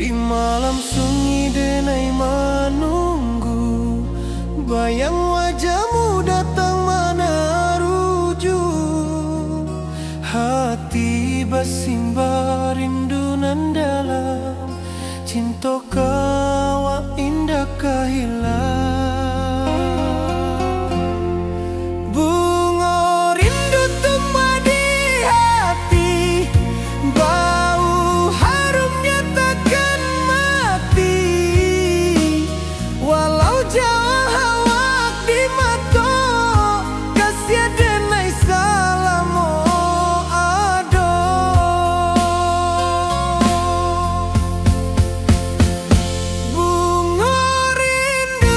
Di malam sunyi denai menunggu, bayang wajahmu datang mana rujuk. Hati bersimbar rindu nan dalam, cinta kawa indah kehilang. Bunga rindu tumbuh di hati, bau harumnya takkan mati. Walau jauh hawak di mata, kasih denai salamo ado. Bunga rindu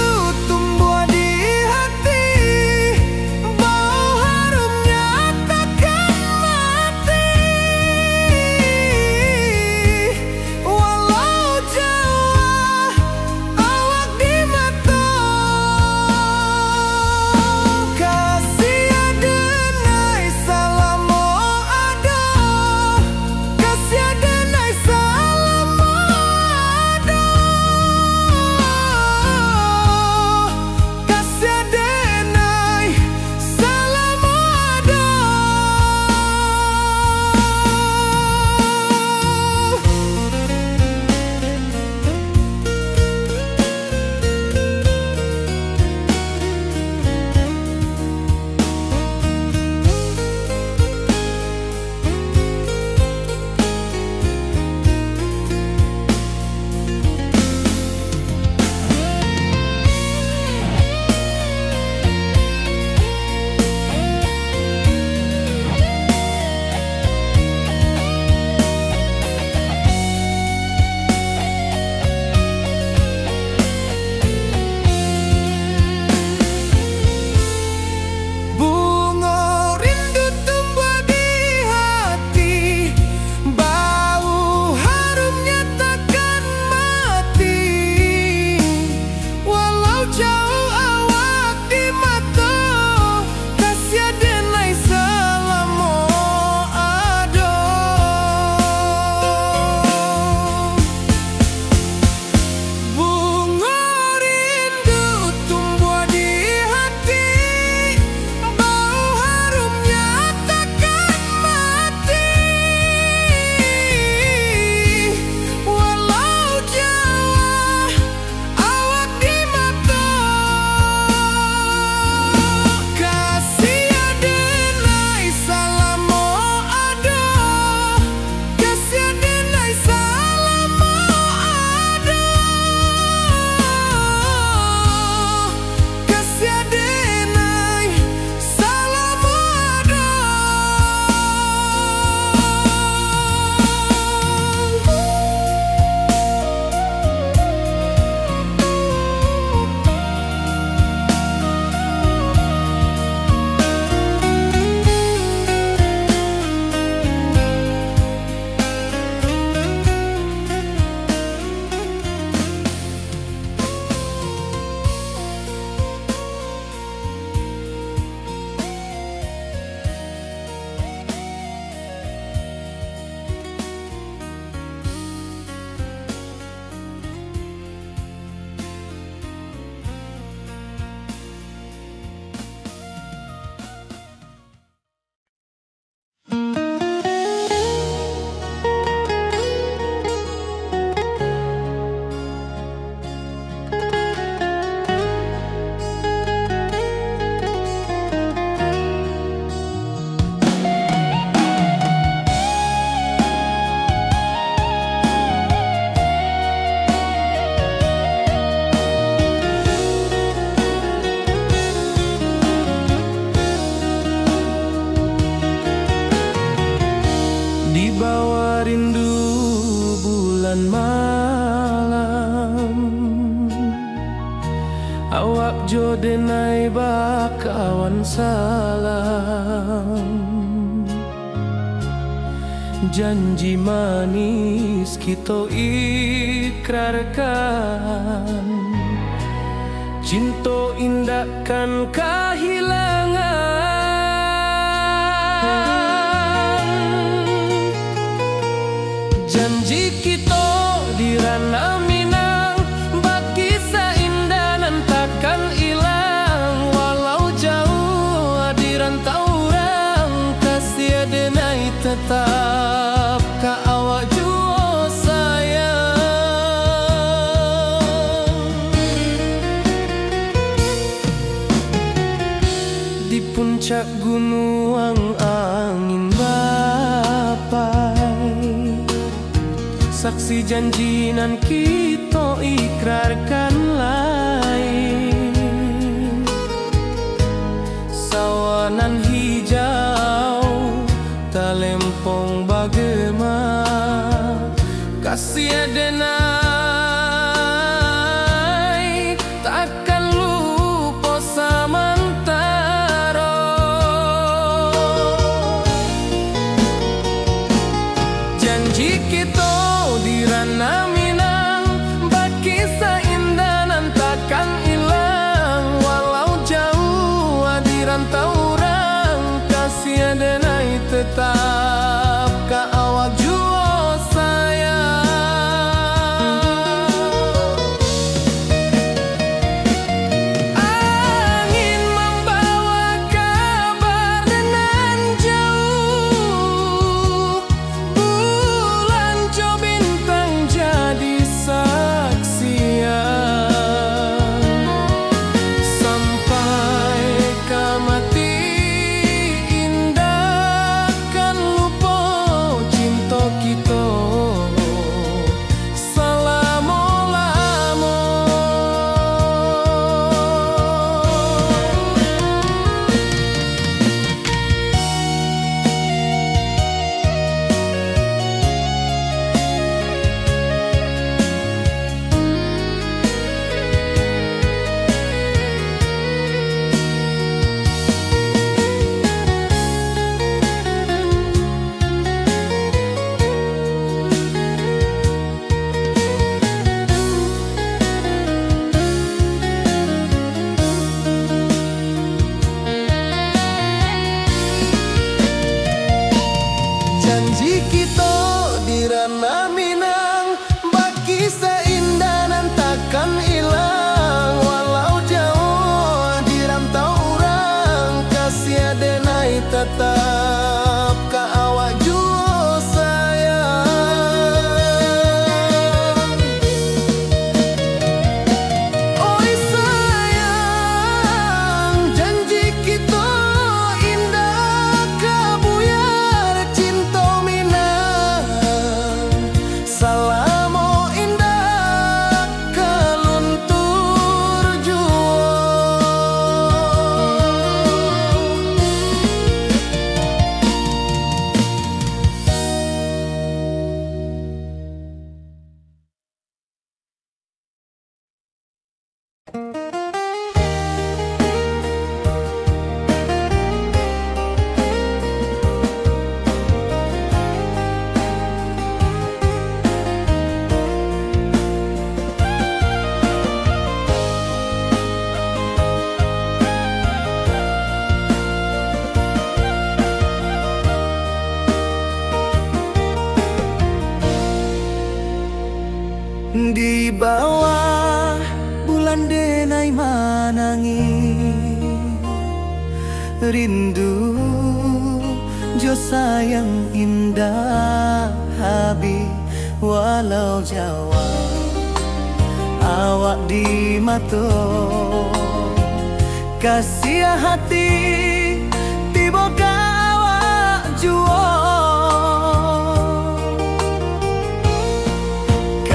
awak jo denai bakawan salam. Janji manis kita ikrarkan, cinta indahkan kehilangan. Janji kita di ranah Minang, baki seindah nan takkan hilang. Walau jauh di rantau orang, kasih denai tetap ka awak jua sayang. Di puncak gunung angin bapai, saksi janji nan kita ikrarkan lain. Sawanan hijau talempong bagema, kasih denai takkan lupa samantara. Janji kita di ranah Minang, baki seindah nan takkan hilang. Walau jauh di rantau orang, kasih denai tetap ka awak jua sayang. Angin membawa kabar nan jauh, bulan jo bintang jadi saksian. Sampai ke mati indah kan lupa cinta kita selama-lama. Janji kita di ranah Minang, baki seindah nan takkan hilang. Walau jauh di rantau orang, kasih denai tetap ka awak jua sayang. Oi sayang, janji kita indah kabuyar cinta Minang. Salamo indah keluntur jua. Di bawah bulan denai manangi, rindu jo sayang indah habi. Walau jawa awak di mato, kasih hati tiba ka awak jua.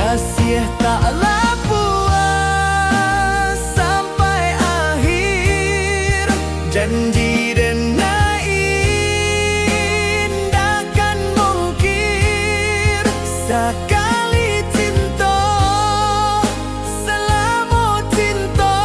Kasih taklah puas sampai akhir, janji denai indah kan mungkir. Sekali cinta selama cinta,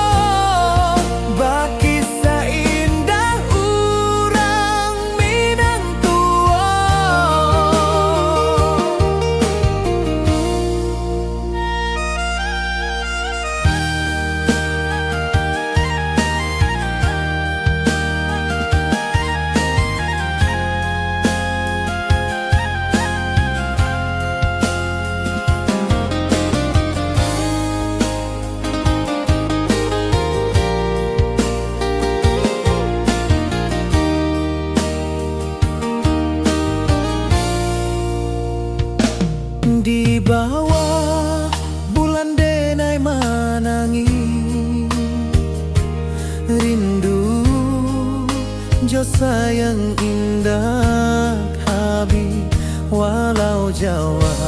jo sayang indah habi walau Jawa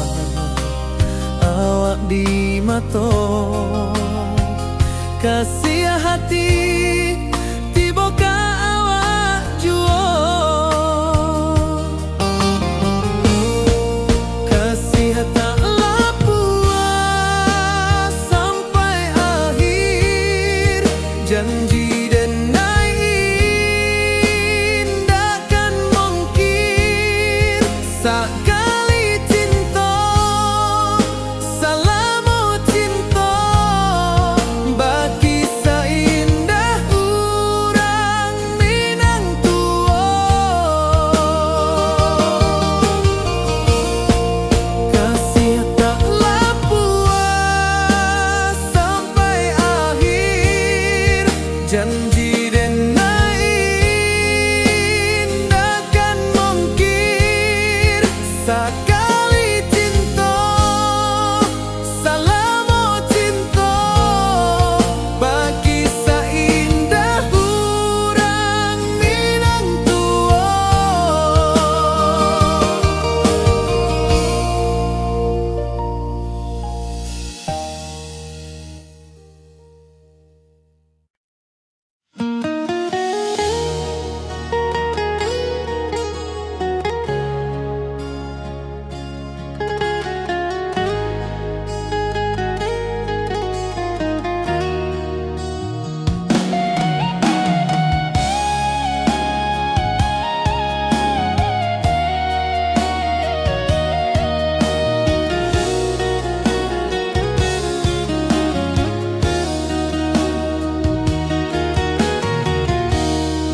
awak di mato kasih hati tiba ka awak juo kasih tak puas sampai akhir janji sekali cinta salamu cinta bagi seindah urang Minang tua kasih taklah puas sampai akhir janji sekali cinta salamu cinta bagi seindah urang Minang tua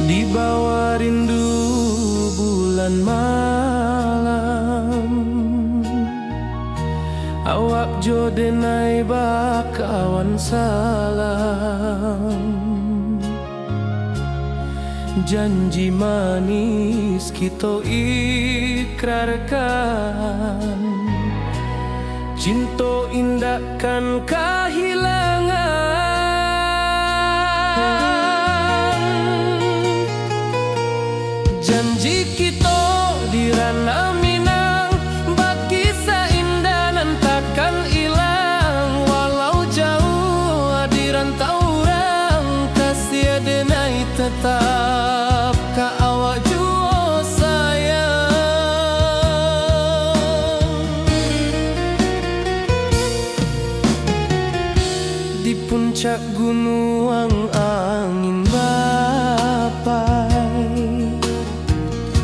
di bawah rindu bulan malam awak jo denai bakawan salam janji manis kita ikrarkan cinta indahkan kehilangan janji kita di ranah Minang bagi seindah nan takkan hilang walau jauh di rantau orang kasih denai tetap ka awak jua sayang di puncak gunung angin bapai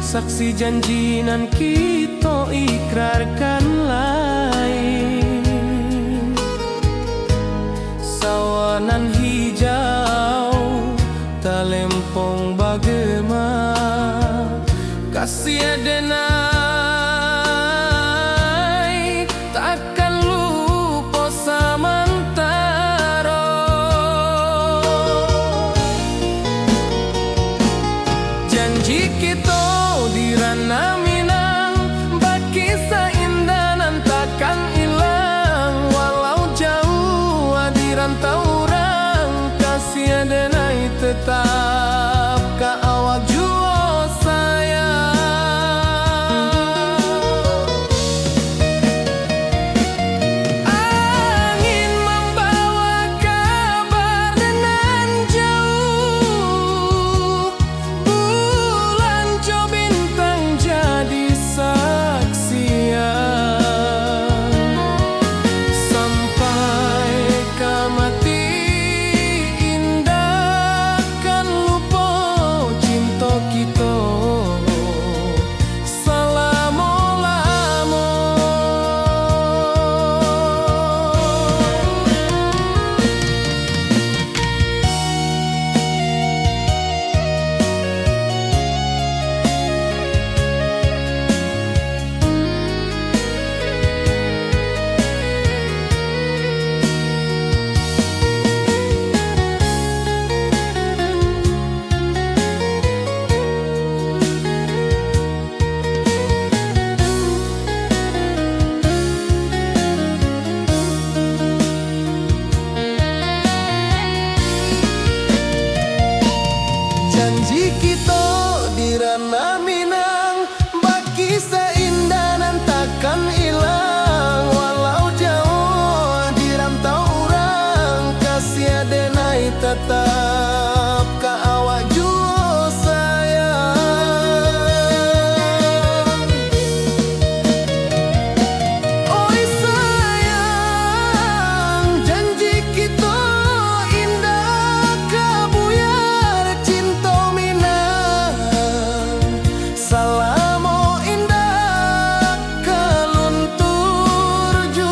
saksi janji nan kita ikrarkan lain sawanan hijau talempong bagema kasih denai takkan lupa samantara janji kita di ranah Minang bagi seindah nan takkan hilang walau jauh di rantau orang kasih denai tetap ka awak jua sayang angin membawa kabar nan jauh bulan coba jadi saksian sampai kamati indahkan lupa cinta kita selama-lama janji kita tetap ka awak jua sayang. Oi sayang, janji kita indah kabuyar cinta minang. Salamo indah kaluntur jua.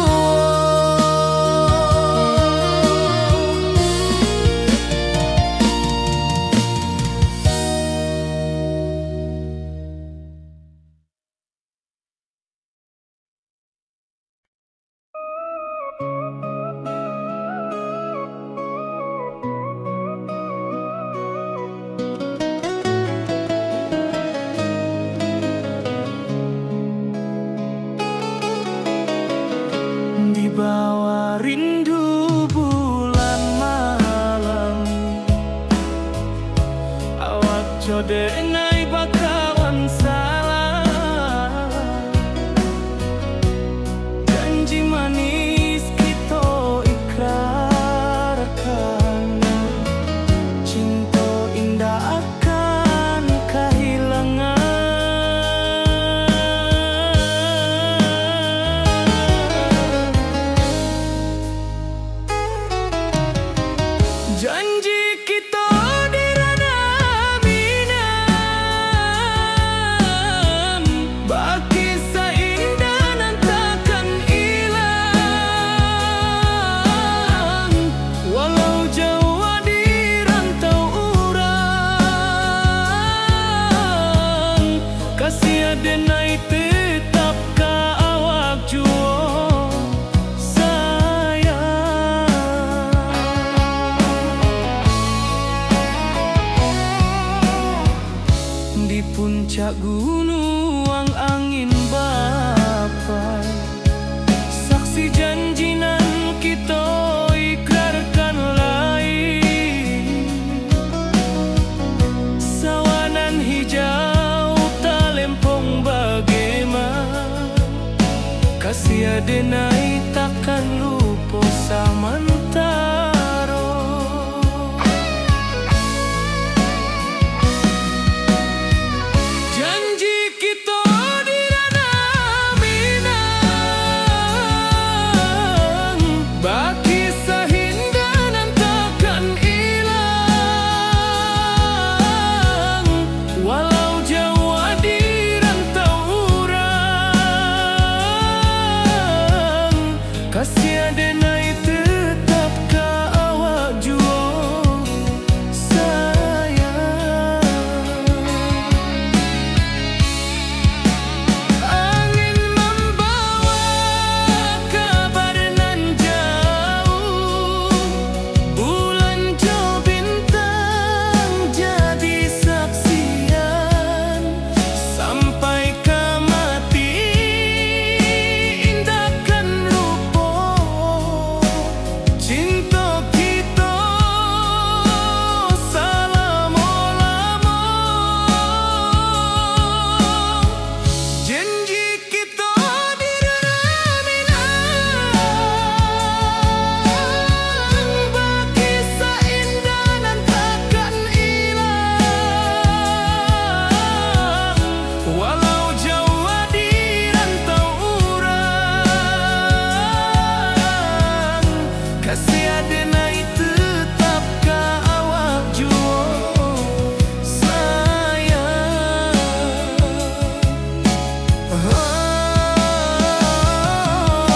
Di bawah rindu bulan malam, awak code ngai bakawan salah. Janji manis kita ikrarkan, cinta indah akan kehilangan. Janji kita di ranah minam, baki seindah nan takkan hilang. Walau jauh di rantau urang, kasih adenai tetap ka awak jua di puncak gunung angin bapai, saksi janji nan kita ikrarkan lain. Sawanan hijau talempong bagaimana, kasih adenai takkan lupa samantara. Janji kita di ranah minang, baki sahindah nan takkan hilang. Walau jauh di rantau urang, kasih adenai tetap ka awak jua sayang. Angin membawa kabar nan jauh, bulan jo bintang jadi saksian. Sampai ke mati indahkan lupa, cinta kita selama-lama. Janji kita di ranah minang, baki seindah nan takkan hilang. Walau jauh di rantau urang, kasih adenai tetap ka awak jua sayang.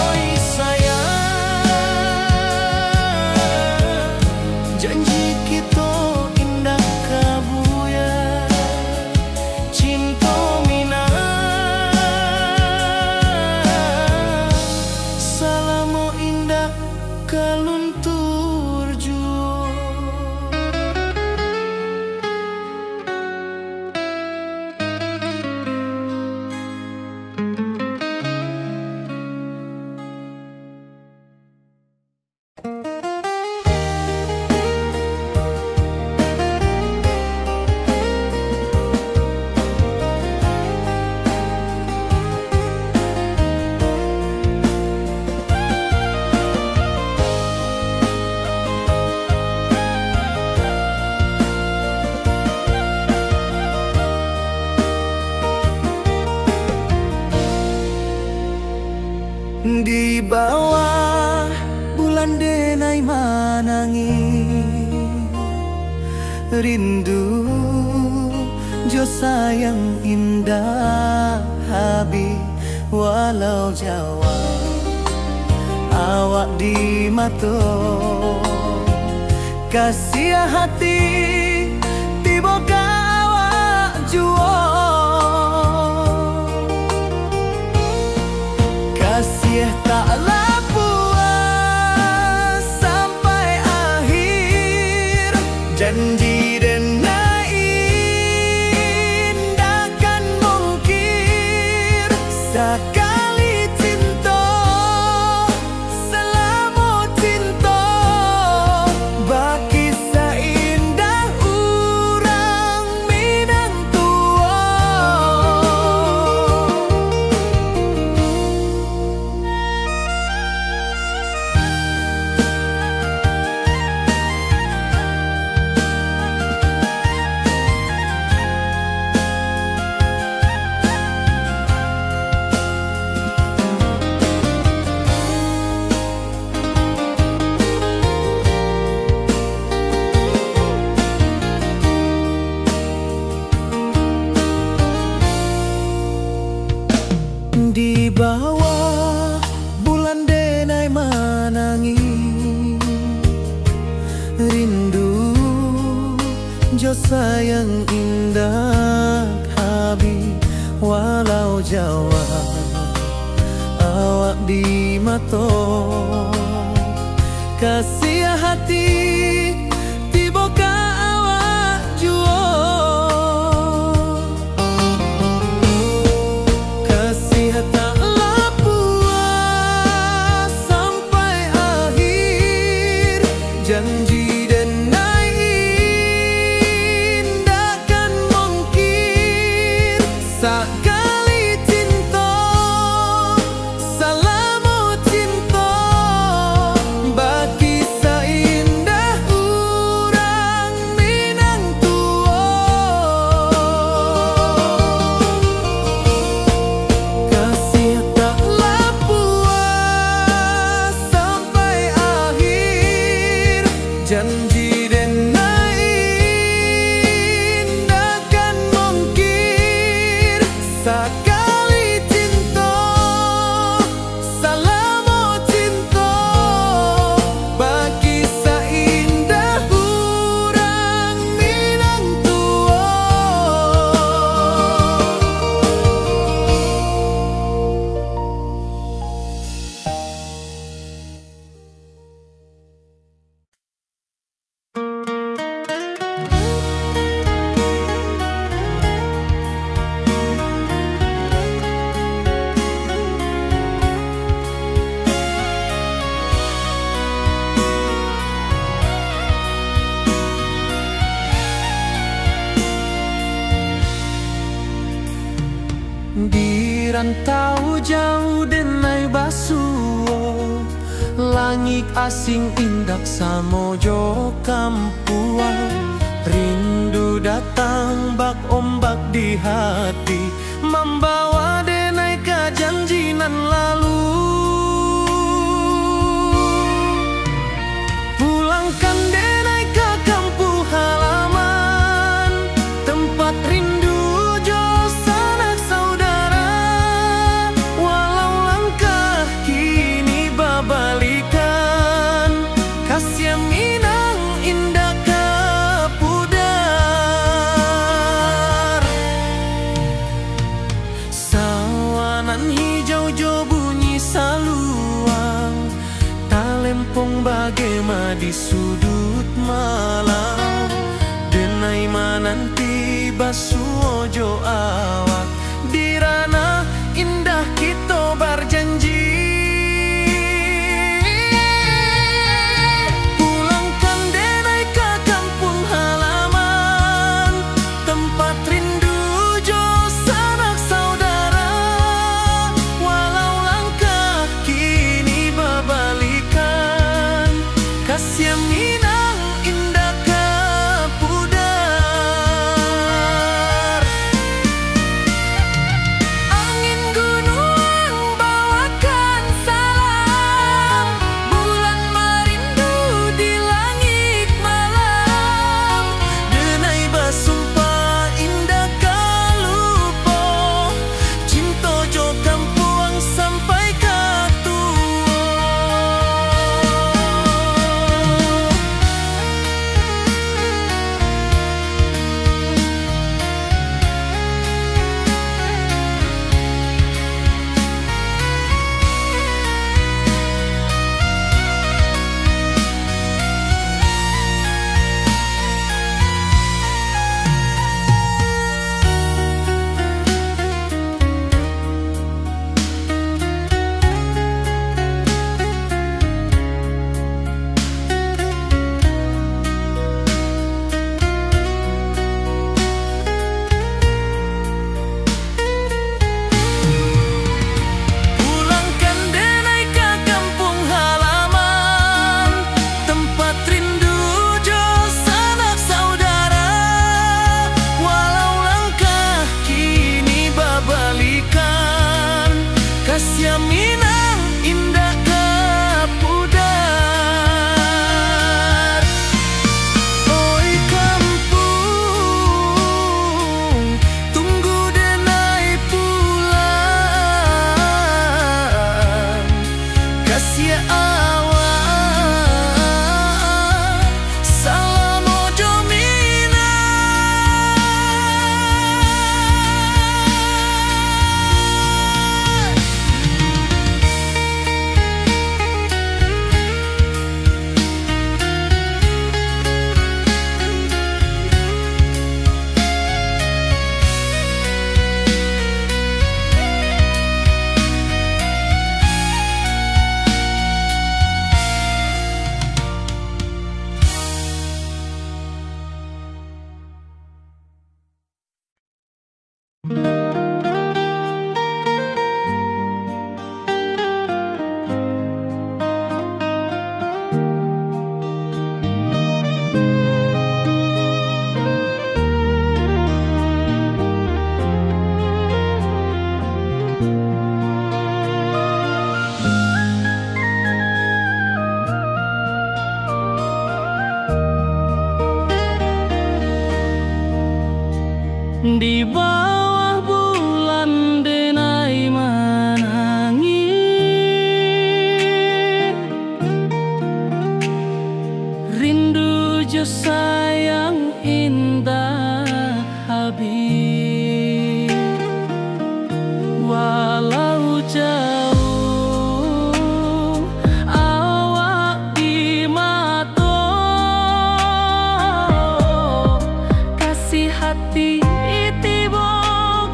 Oi sayang, janji kita indah kabuyar cinta minang. Salamo indah kaluntur jua. rindu jo sayang indah habi walau Jawa awak di mato kasih hati tiba awak juo kasih tak puas sampai akhir janji dan indahkan mungkir sekali cinta selama cinta baki seindah urang Minang tua. Di bawah bulan denai manangi rindu jo sayang indah habi walau Jawa awak di mato kasih hati tiba ka awak juo taklah puas sampai akhir janji dan indahkan mungkir sekali cinta selama cinta baki seindah urang Minang tua kasih taklah puas sampai akhir janji dan indahkan mungkir sekali cinta selama cinta baki seindah urang Minang tua. Di rantau jauh denai basuo langit asing indak samojo kampuan rindu datang bak ombak di hati membawa denai ke janji nan lalu pulangkan denai ke kampung halaman tempat rindu bagaimana di sudut malam denai mananti basuojo awak di ranah indah kita berjanji pulangkan denai ke kampung halaman tempat rindu jo sanak saudara walau langkah kini babalikan kasih Minang indah ke pudar Di bawah bulan denai menangi, rindu jo sayang indah habis. Walau jauh awak di mata, kasih hati tiba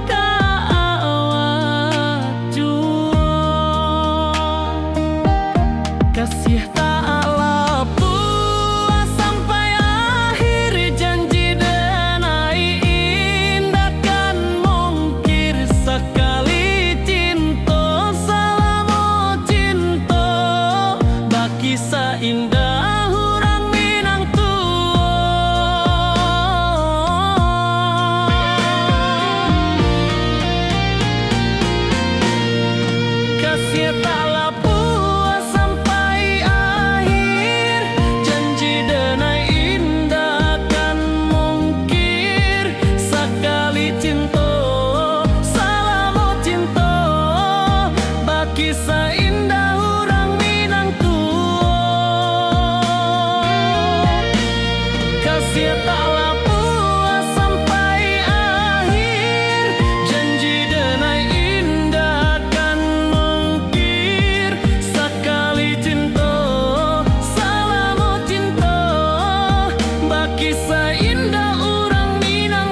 ka awak jua. Kasih tak lapuk sampai akhir, janji denai indah kan mungkir sekali cinta. Selama cinta baki seindah orang Minang kasih tak lapuk sampai akhir, janji denai indah kan mungkir sekali cinta. Selama cinta baki seindah orang Minang kasih tak lapuk sampai akhir, janji denai indah kan mungkir sekali cinta. Selama cinta baki seindah orang Minang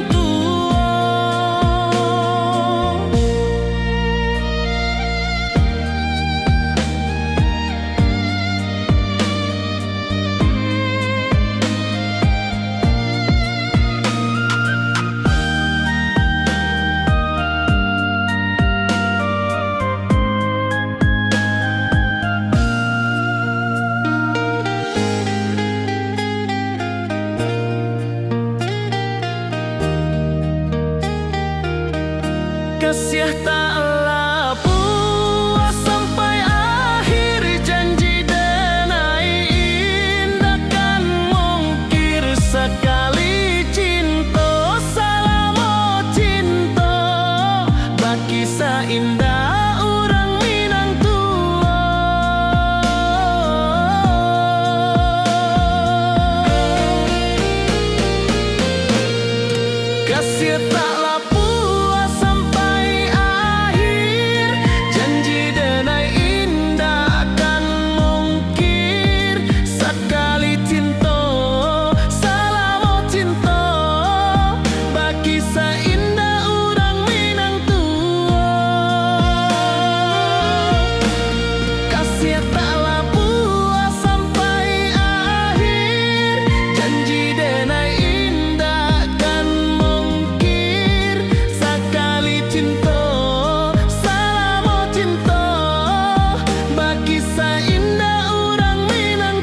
kasih tak lapuk sampai akhir, janji denai indah kan mungkir sekali cinta. Selama cinta baki seindah orang Minang kasih tak lapuk sampai akhir, janji denai indah kan mungkir sekali cinta. Selama cinta baki seindah orang Minang kasih tak lapuk sampai akhir, janji denai indah kan mungkir sekali cinta. Selama cinta baki seindah orang Minang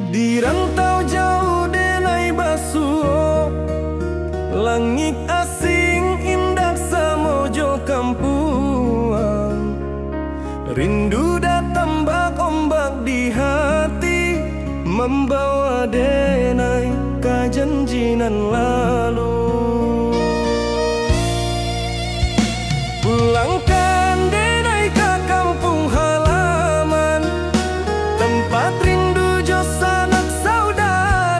di rantau jauh denai basuh, langit asing indah samojo kampuan. Rindu datang bak ombak di hati, membawa denai ke janjinan lalu. Pulangkan denai ke kampung halaman, tempat rindu jo sanak saudara.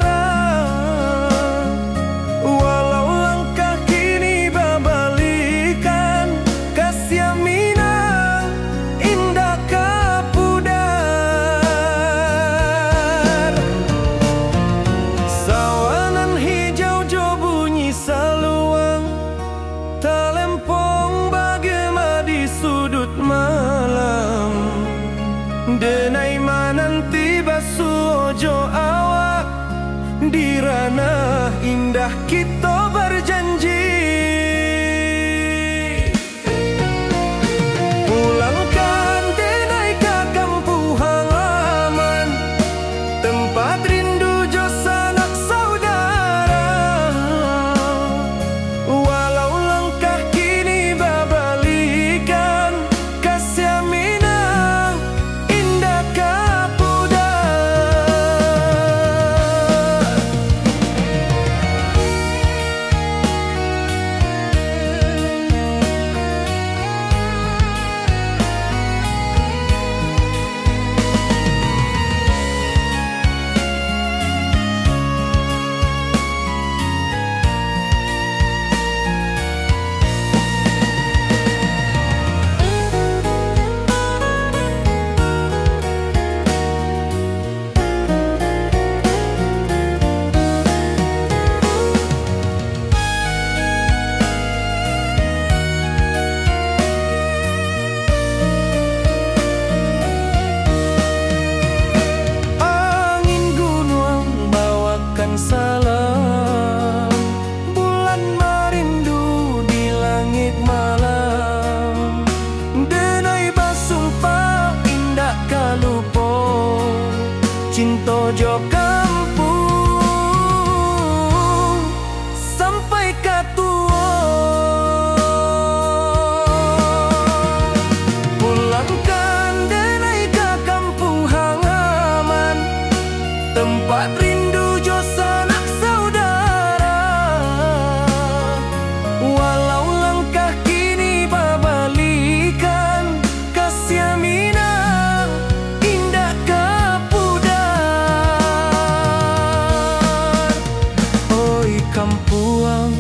denai mananti basuh ojo awak. Di ranah indah kita berjanji, pulangkan denai ke kampung halaman, tempat rindu jo sanak saudara. Walau langkah kini babalikan, kasih minang indah kapuda. Salam bulan merindu di langit malam, denai basumpah indah kalupo, cinta jo kampung sampai katua. Pulangkan denai ke kampung halaman, tempat rindu jo sanak saudara. Walau langkah kini babalikan, kasih minang indah kapudar. Oi kampuang,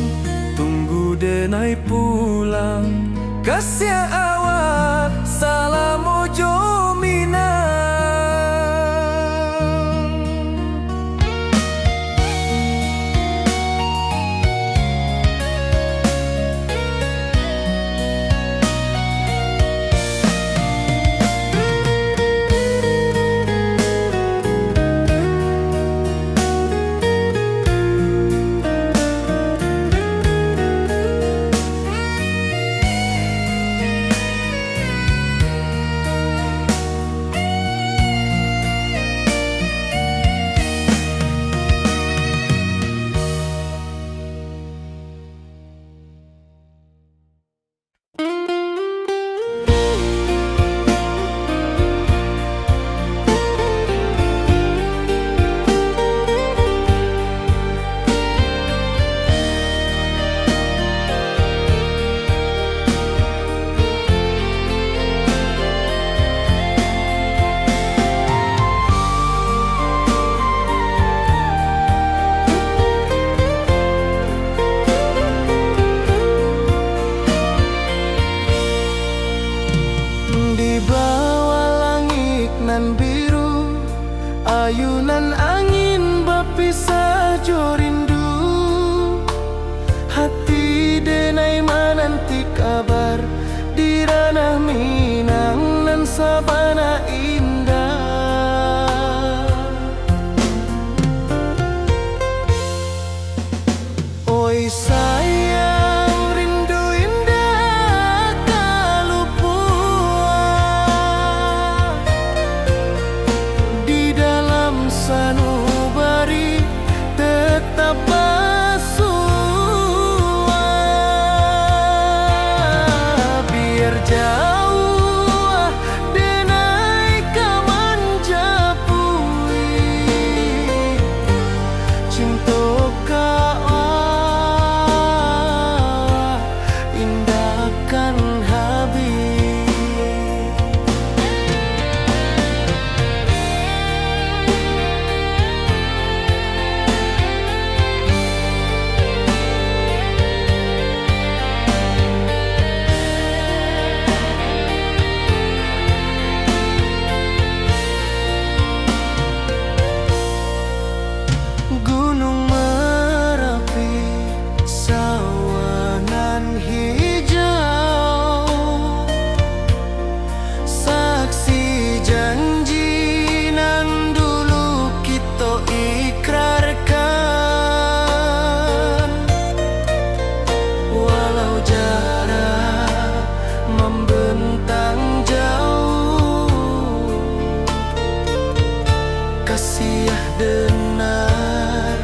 tunggu denai pulang, kasih awak salam ojo minang. Di bawah langit nan biru, ayunan angin berpisah jo rindu. Hati denai mananti kabar, di ranah Minang nan sabana indah. Oi sayang, rindu indah kalupua, di dalam sanubari tetap bersua. Biar jauh denai sia denar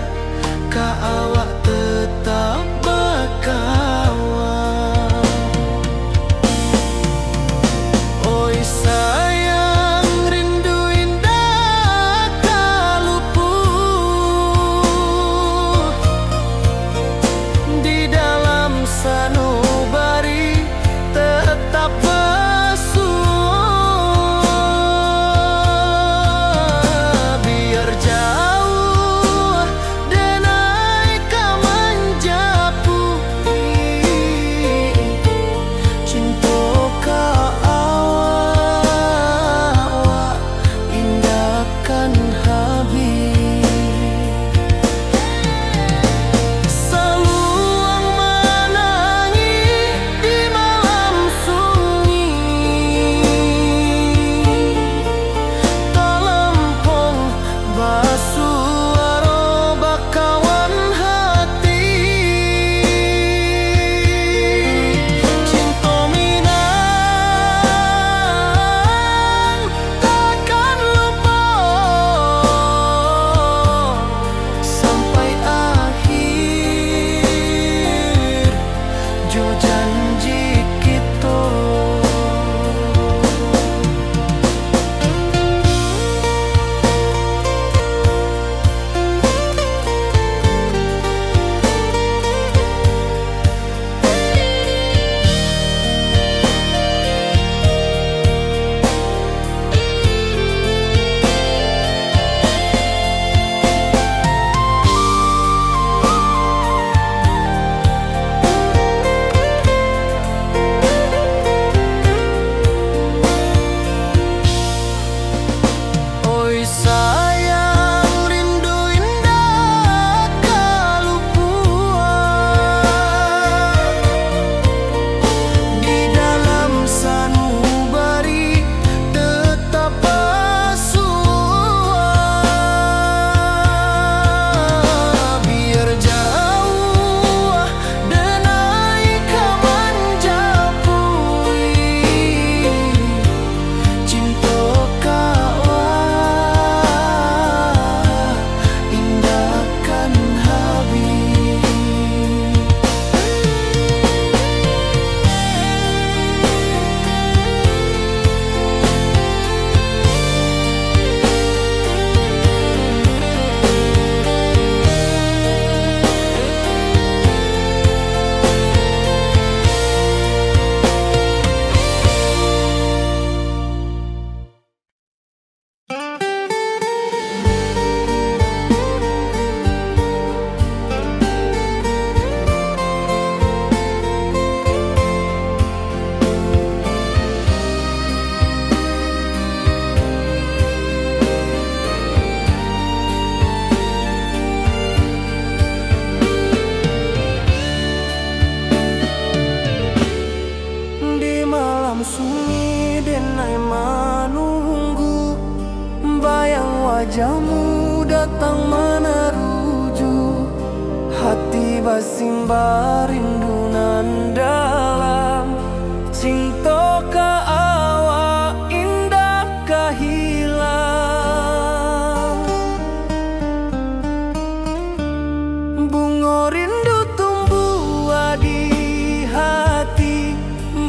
ka awak tetap bakawan. Oi sayang rindu indah kaluput di dalam sanubari tetap wajahmu datang meneruju, hati basimba rindu nan dalam. Cinta ka awak indah ka hilang, bunga rindu tumbuh di hati,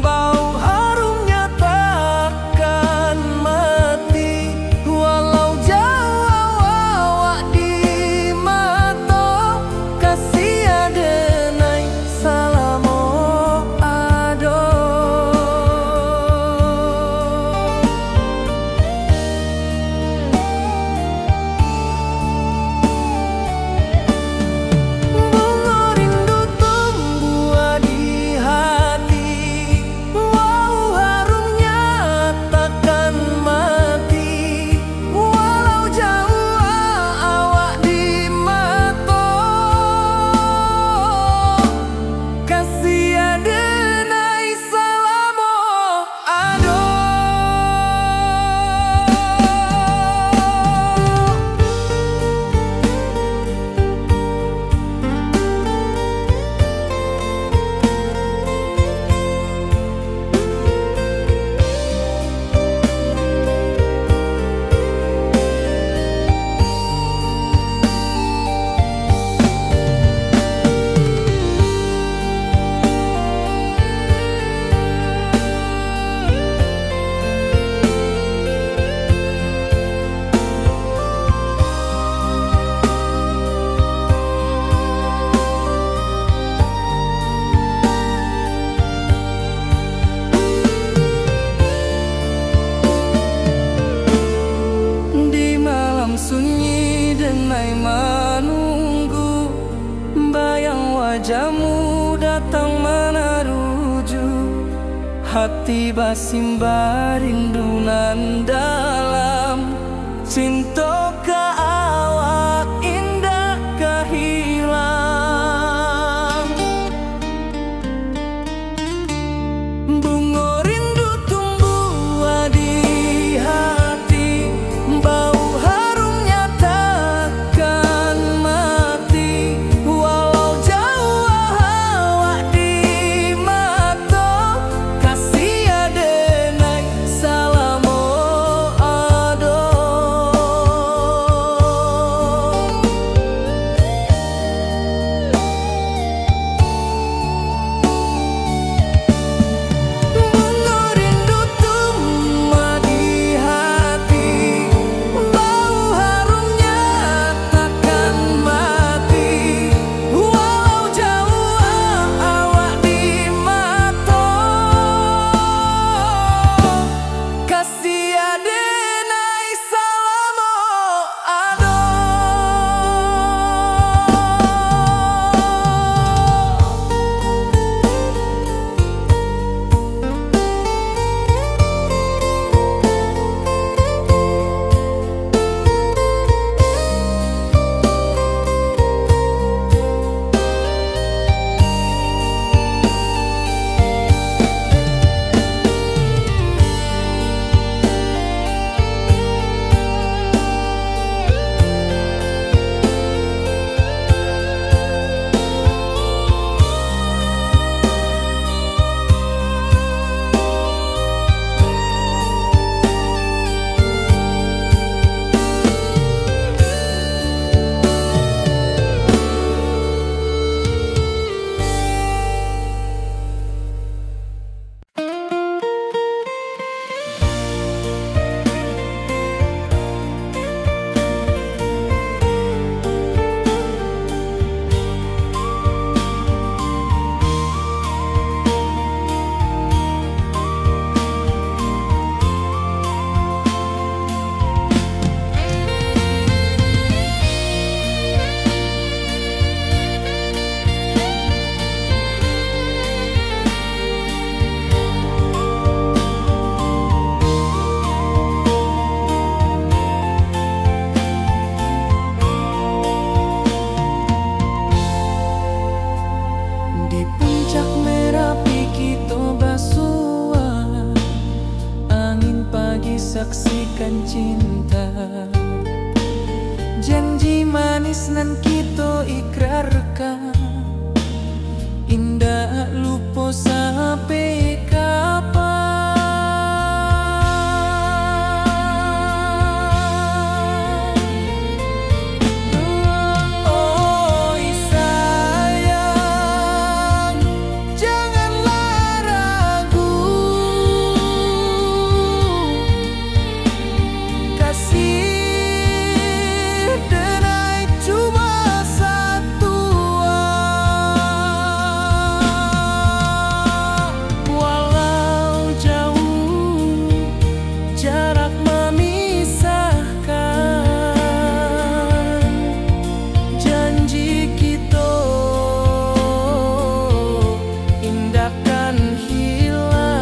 bau harumnya takkan mati. Walau jauh awak di mata, kasih adenai salamo ado. denai menunggu, bayang wajahmu datang meneruju, hati basimba rindunan dalam cinta ka awak indah kehilang. Bunga rindu tumbuh di hati, bau harumnya takkan mati, walau jauh awak di mata, kasih adenai salamo ado. Bunga rindu tumbuh di hati, bau harumnya takkan mati, walau jauh awak di mata, kasih adenai salamo ado. Di puncak Merapi kita basua, angin pagi saksikan cinta, janji manis nan kita ikrarkan, indah lupa sampai kapan. Oi sayang, janganlah ragu, kasih denai cuma satu, walau jauh jarak memisahkan, janji kita indahkan hilang.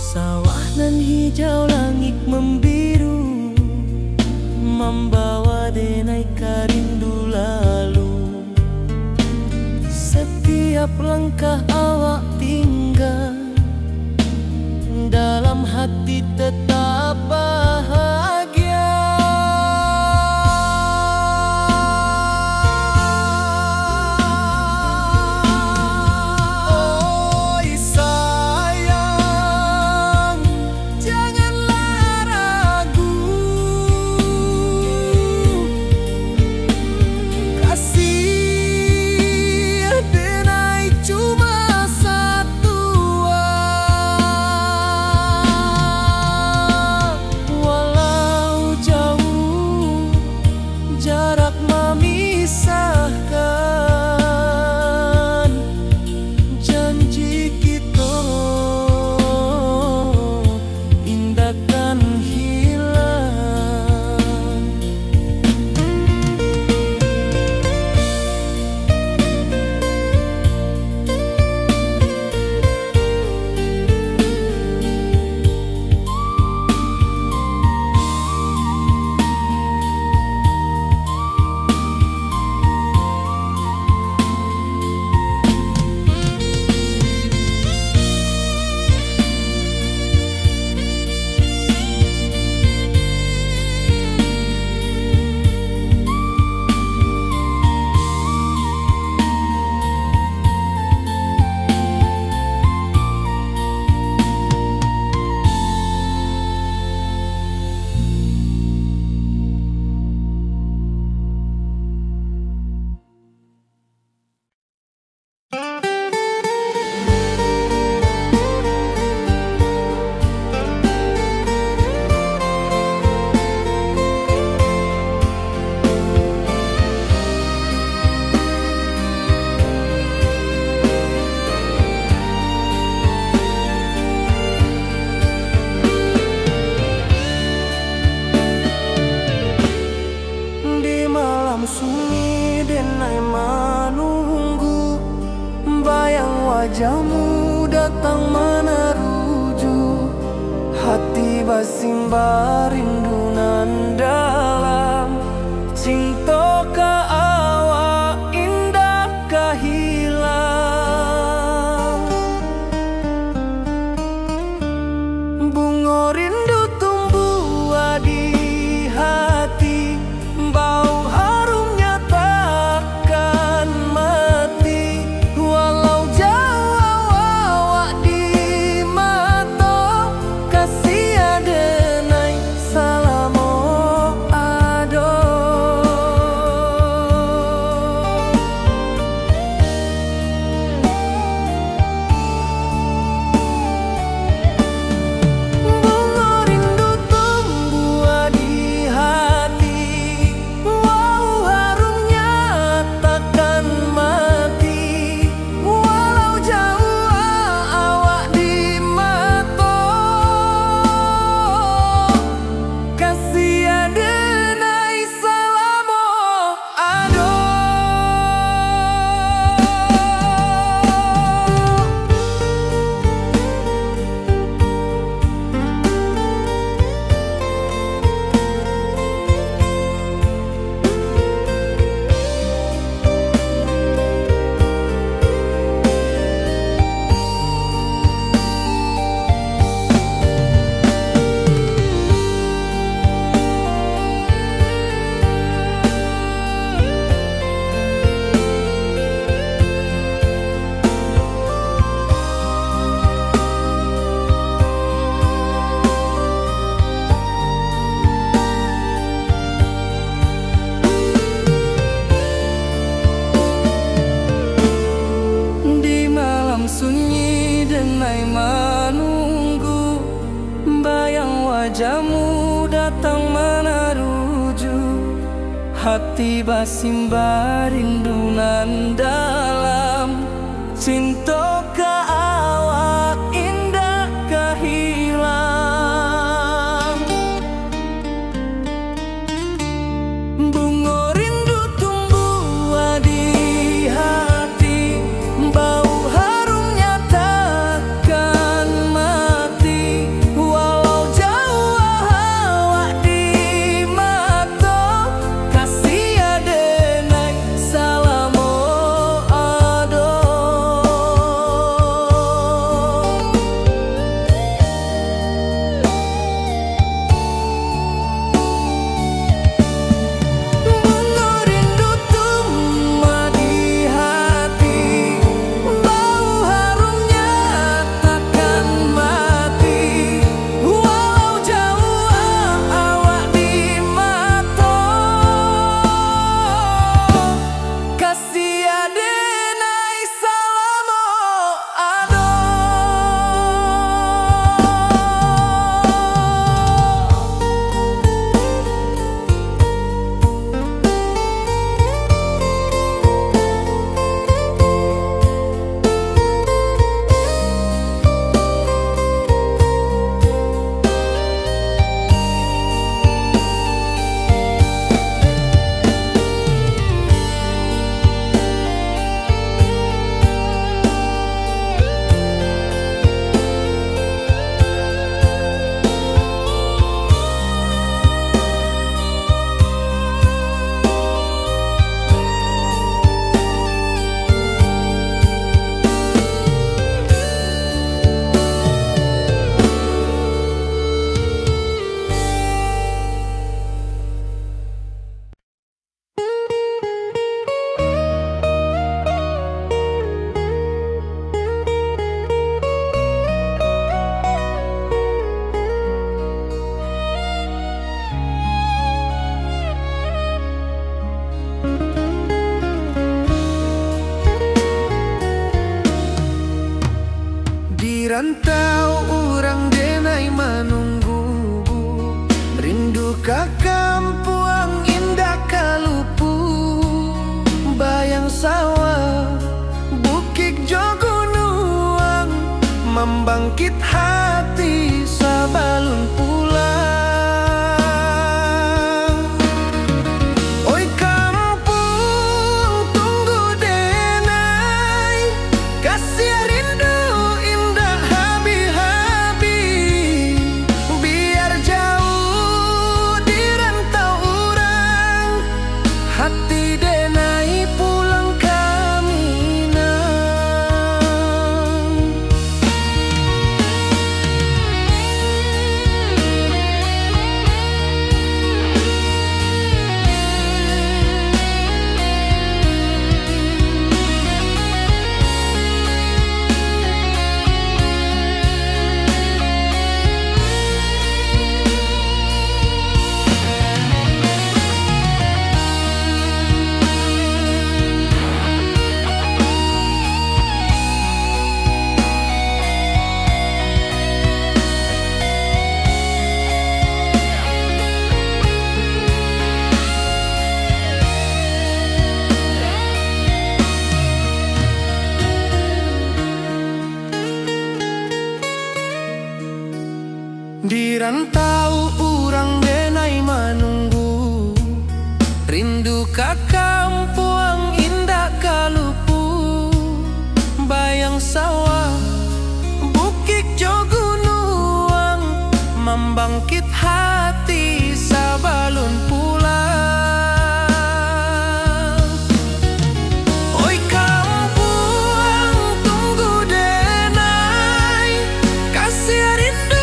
Sawah nan hijau, langit membiru, membawa denai karindu lalu. Setiap langkah awak tinggal, dalam hati tetap bahagia. malam sunyi denai menunggu, bayang wajahmu datang meneruju. Hati basimba rindu nan dalam, cinta ka awak indah ka hilang. Bunga rindu tumbuh di hati, bau harumnya takkan mati. Walau jauh awak di mata, kasih adenai salamo ado. Bunga rindu tumbuh di hati, wow harumnya takkan mati. Walau jauh awak di mata, kasih adenai salamo ado. Di malam sunyi denai menunggu, bayang wajahmu datang meneruju. Hati basimba rindu nan dalam, cinta ka awak indah ka hilang. Bunga rindu tumbuh di hati, bau harumnya takkan mati. Walau jauh awak di mata, kasih adenai salamo ado. Bunga rindu tumbuh di hati, bau harumnya takkan mati. Walau jauh awak di mata, kasih adenai salamo ado. Di rantau orang denai menunggu, rindu ka kampuang indah kalupu. Bayang sawah bukit jogunuang, membangkit hati sabalun pulang. Oi kamu hati denai pulang ka Minang. Di rantau urang denai menunggu, rindu ka kampung indah kalupu. Bayang sawah, bukit jo gunung, membangkit hati sabalun pulang. Oi kampung tunggu denai, kasih rindu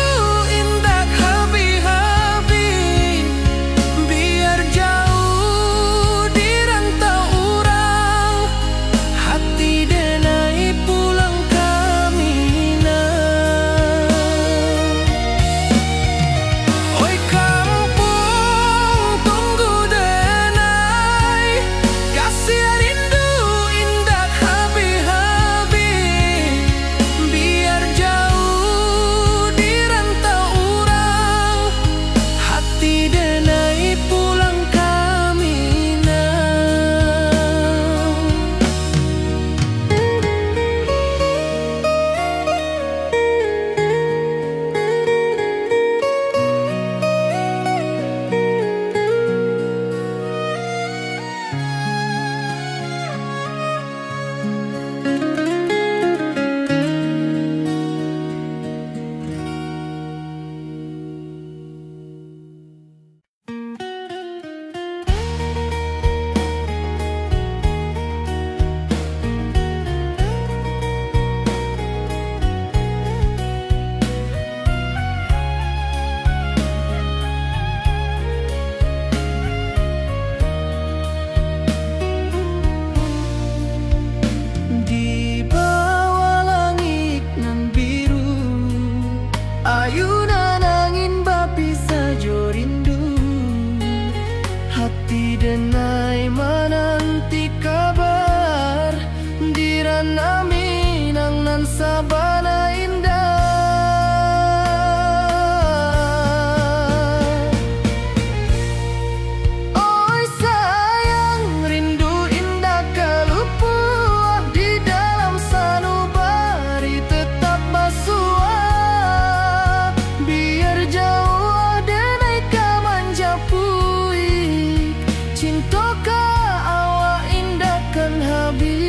sabana indah. Oi sayang, rindu indah kalupu di dalam sanubari tetap basua. Biar jauh denai ka manjapui, cinta ka awak indah kan habis.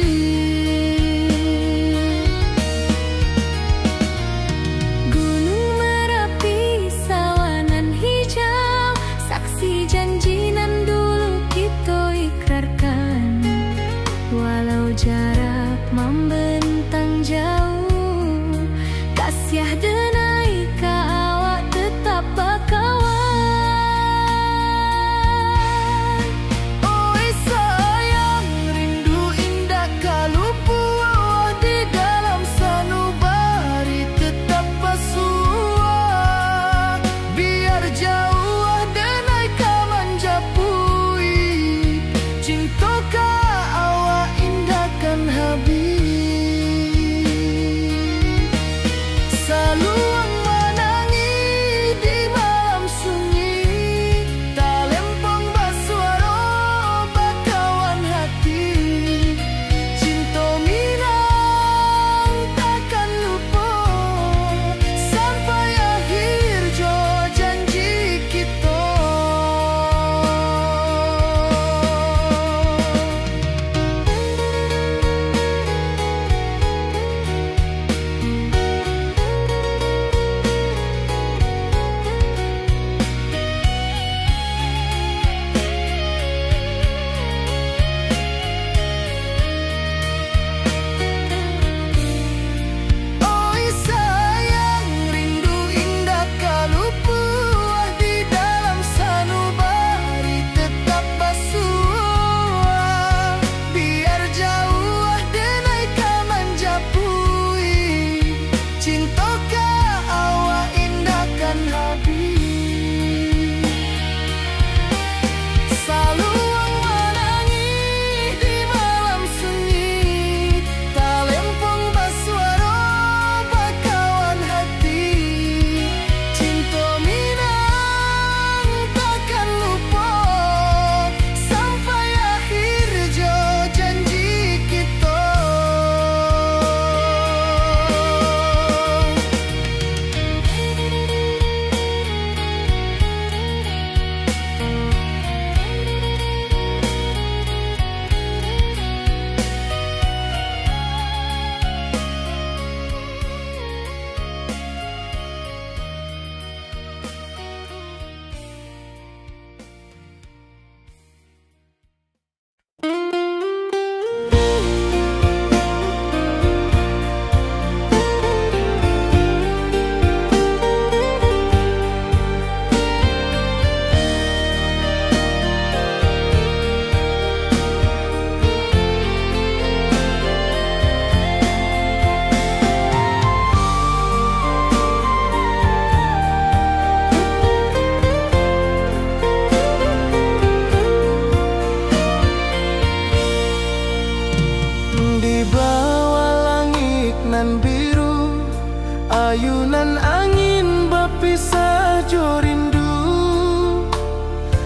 ayunan angin berpisah jo rindu.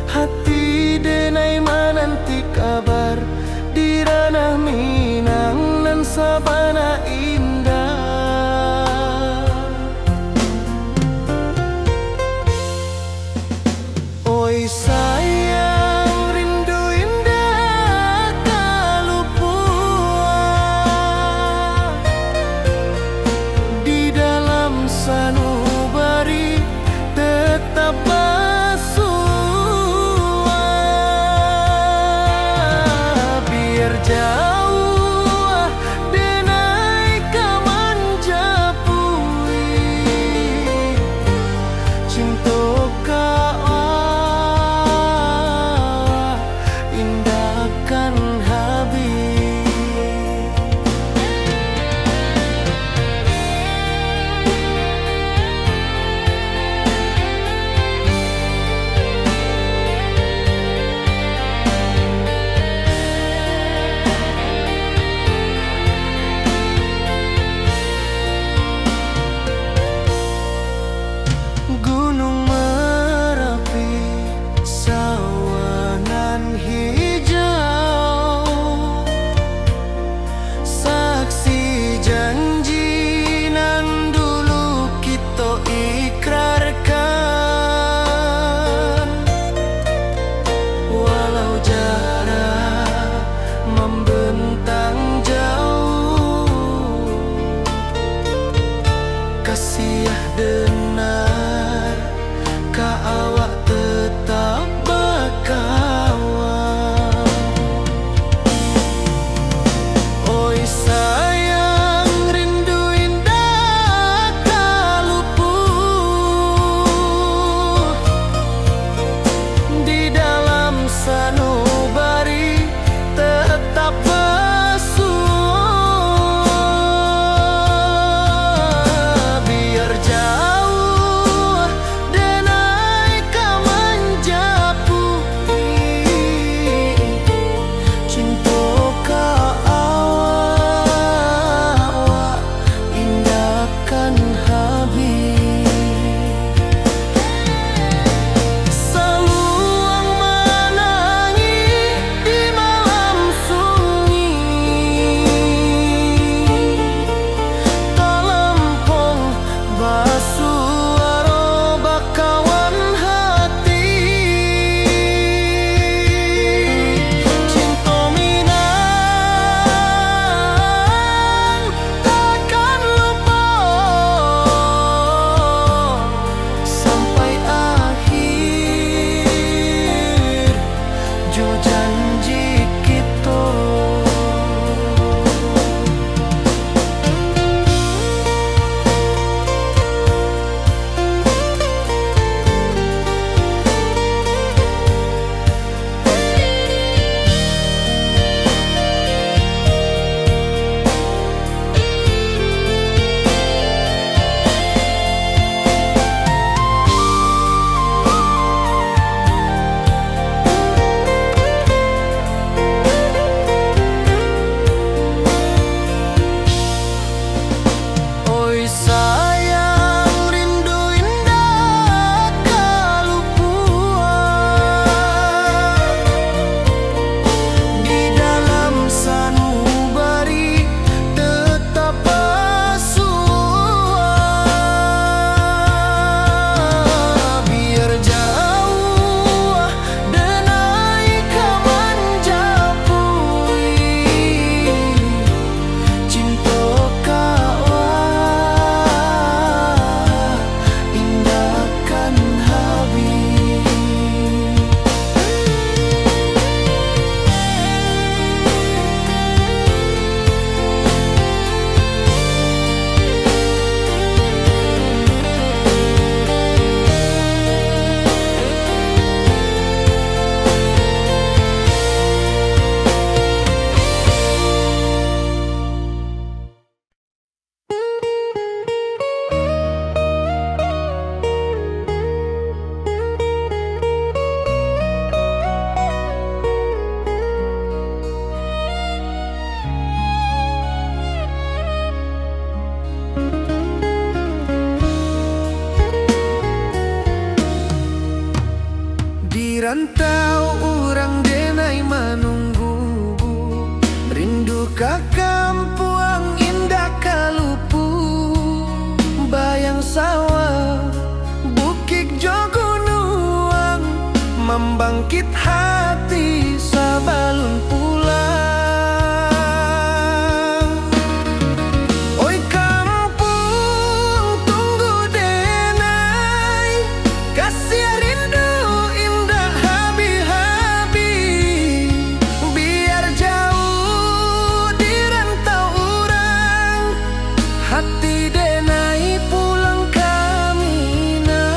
Hati denai menanti kabar di ranah Minang nan sabana indah. Oi sayang, rindu indah kalupua di dalam sanubari tetap bersua. Biar jauh denai kaman japui cinta indahkan habis. Gunung Merapi, sawangan hijau membangkit hati sabalun pulang. Oi kampung tunggu denai, kasih rindu indah habi-habi. Biar jauh di rantau urang, hati denai pulang ke Minang.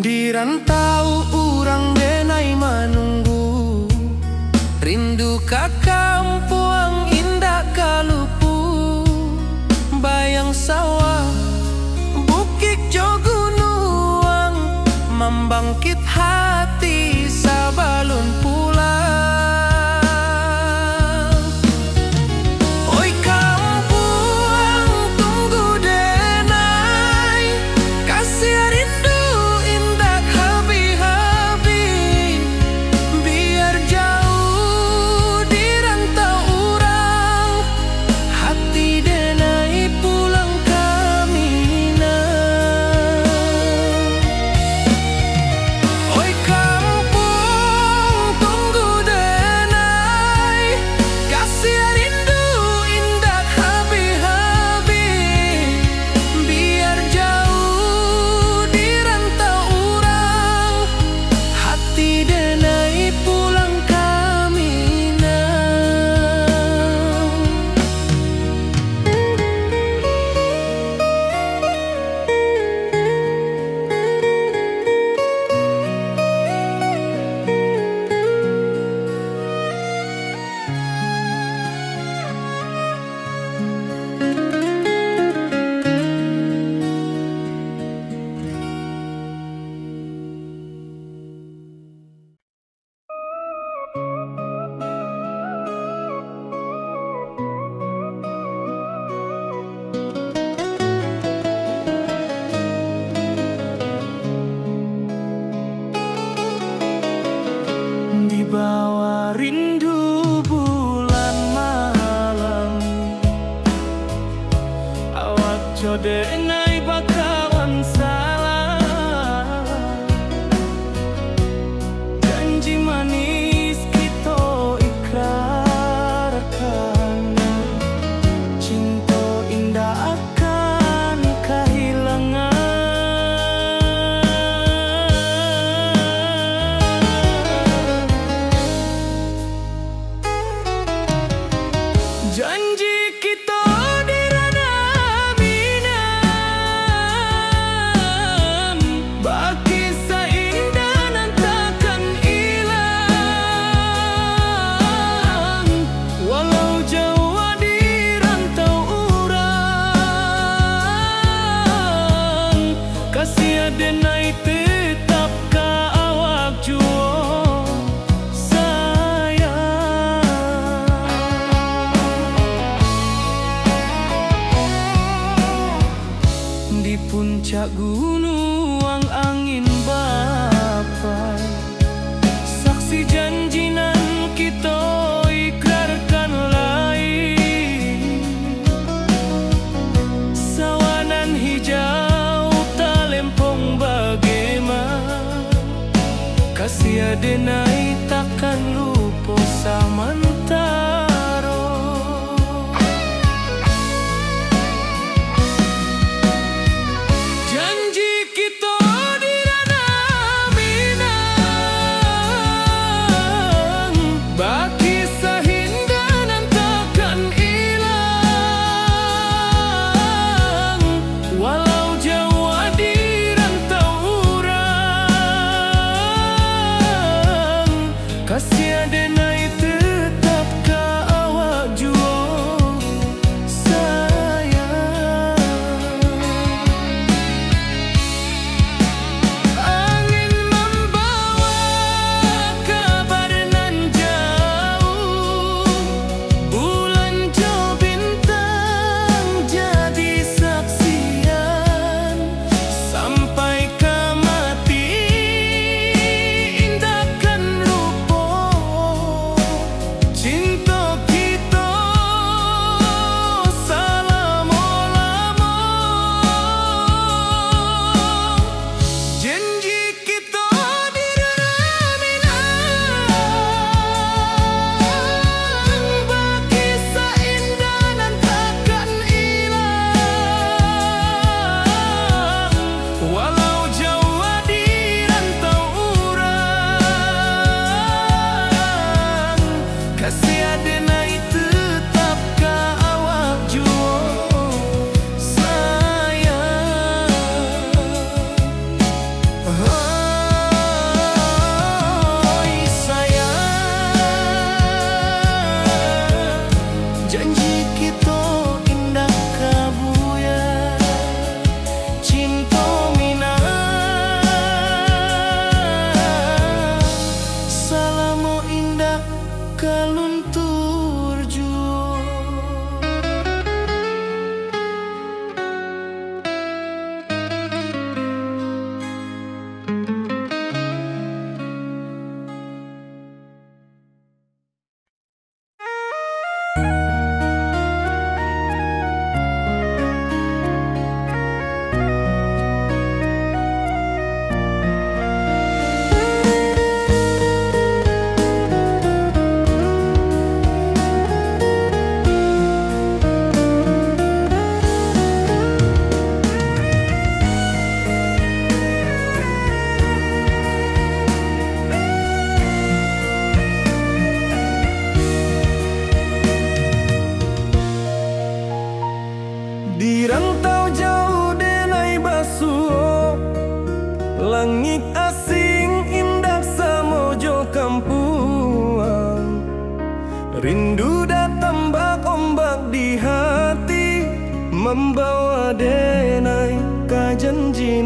Di rantau urang denai menunggu, rindu ka kampung indah kalupu. Bayang sawah bukit jo gunung, membangkit hati sabalun pulang. Oi kampung tunggu denai, kasih rindu indah habi-habi. Biar jauh di rantau urang, hati denai pulang ke Minang. Oi kampung tunggu denai, kasih rindu indah habi-habi. Biar jauh di rantau urang, hati denai pulang ke Minang. Di bawah rindu bulan malam, awak jo denai bakawan salah. Janji manis kita ikrarkan, cinta indah akan kehilangan. Janji kita di ranah Minang, baki seindah nan takkan hilang. Walau jauh di rantau urang, kasih denai tetap ka awak juo di puncak gunung angin bapai. Saksi janji nan kita ikrarkan lain, sawanan hijau talempong bagaimana. Kasih denai takkan lupa samantara. Janji kita di ranah Minang, baki sahinda nan takkan hilang. Walau jauh di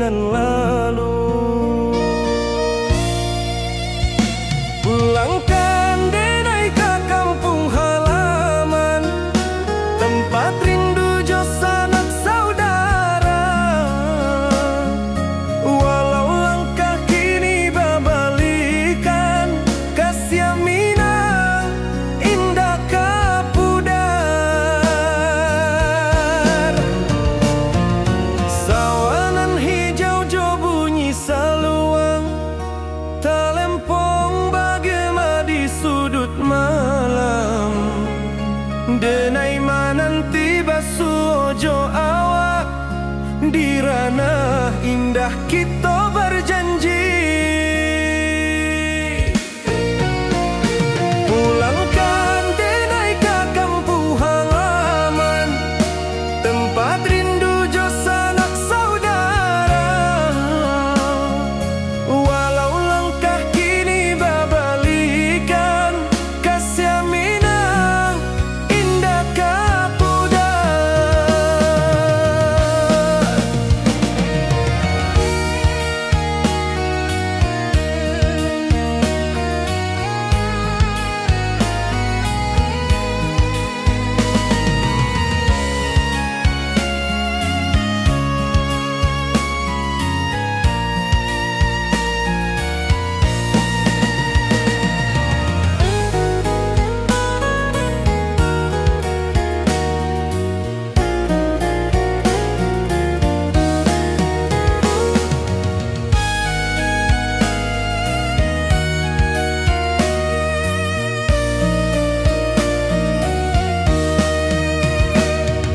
kenangan lalu. Pulangkan denai ke kampung halaman, tempat rindu jo sanak saudara. Walau langkah kini babalikan, kasih minang indah kapudar. Sawanan hijau jo bunyi saluang, talempong bagema di sudut malam. Denai mananti basuh jo awak, di ranah indah kita berjanji. Pulangkan denai ke kampung halaman, tempat rindu jo sanak saudara. Walau langkah kini babalikan, kasih minang indah kapudar.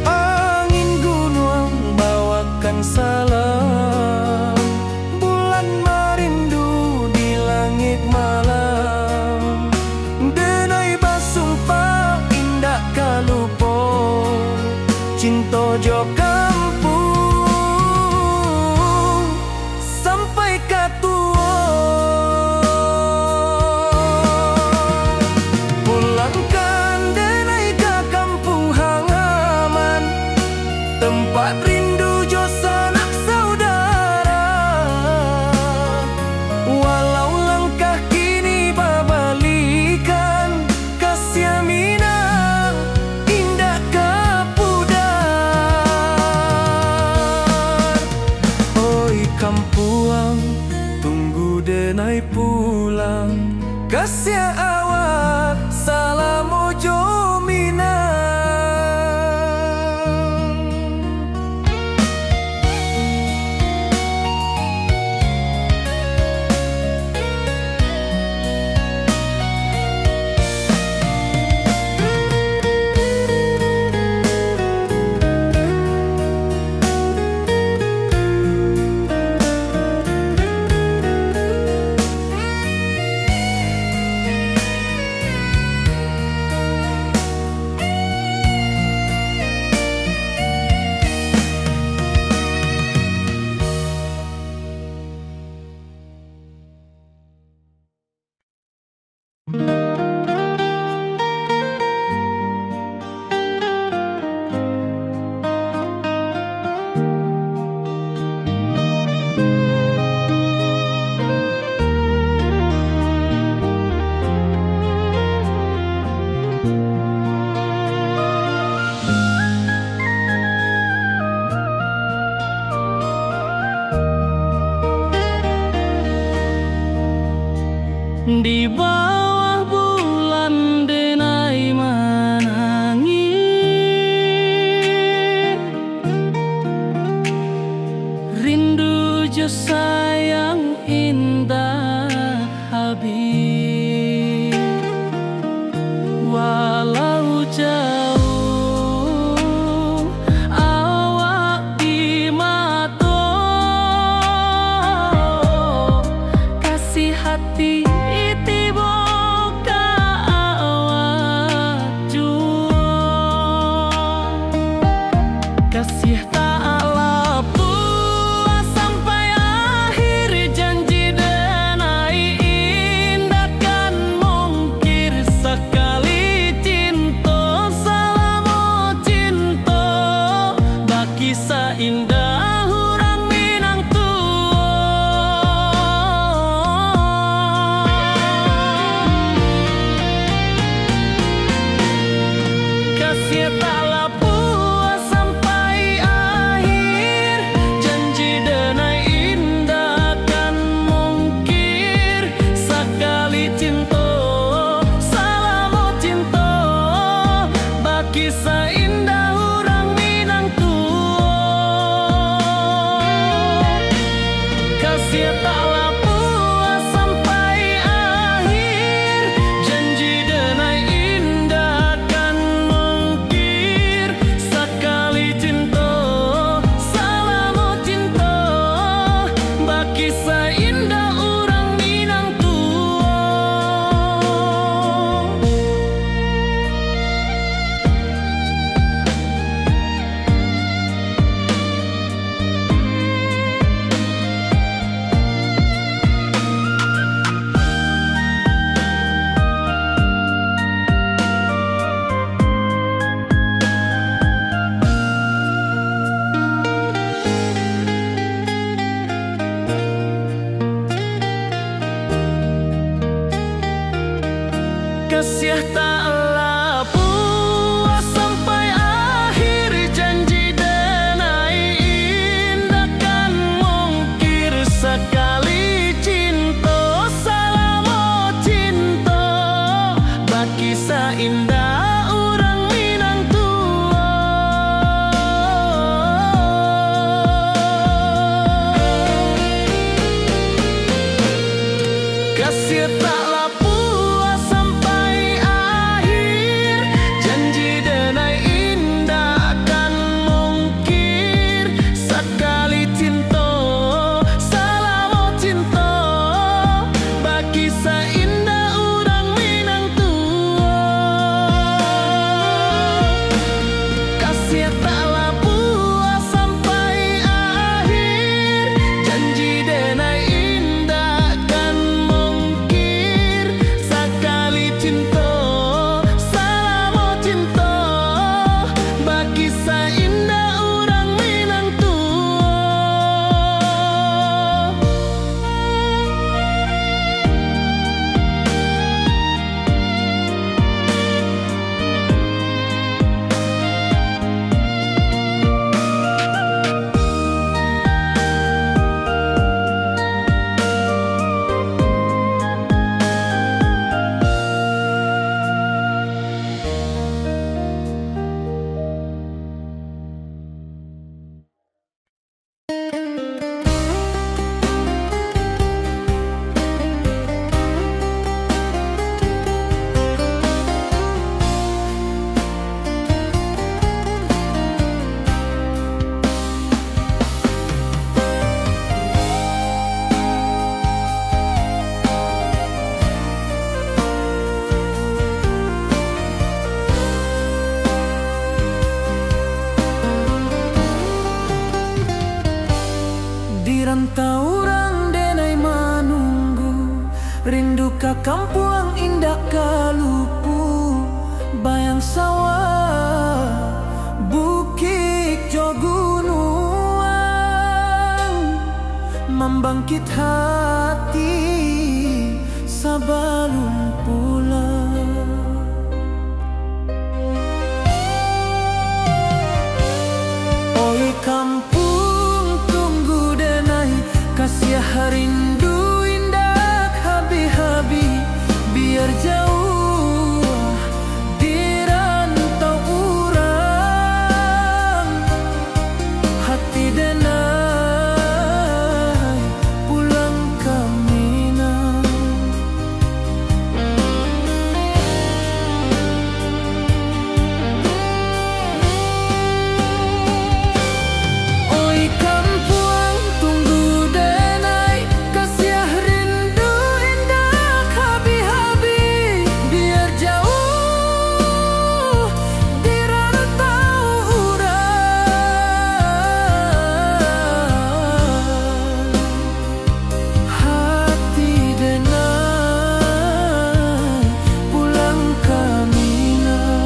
Angin gunung bawakan salam, bulan merindu di langit malam. Denai basumpah indah kalupo, cinta jo kampung sampai katua. Pulangkan denai ke kampung halaman, tempat rindu jo sanak saudara. Walau langkah kini babalikan, kasih minang indah kapudar. Oi kampuang, tunggu denai pulang, kasih awak salam ojo minang. Di bawah bulan denai menangi, rindu jo sayang indah habis. Walau jauh awak di mata, kasih hati kasih tak lepas sampai akhir janji denai indah kan mungkir sekali cinta salamo cinta baki seindah hurang minang tu rindu ka kampuang indah kalupu, bayang sawah, bukit jo gunung, membangkit hati sabalun pulang. Oi kampung tunggu denai, kasih rindu indah habi-habi, biar jauh di rantau urang, hati denai pulang ke Minang. Oi kampuang tunggu denai, kasih rindu indah habi-habi, biar jauh di rantau urang, hati denai pulang ke Minang.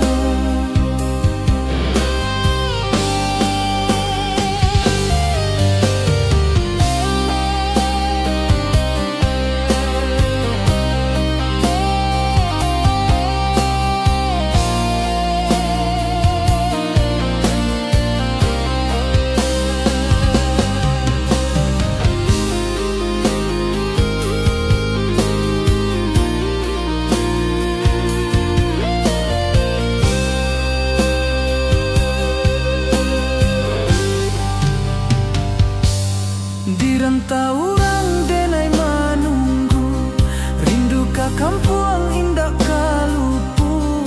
Di rantau urang denai manunggu, rindu ka kampuang indah kalupu,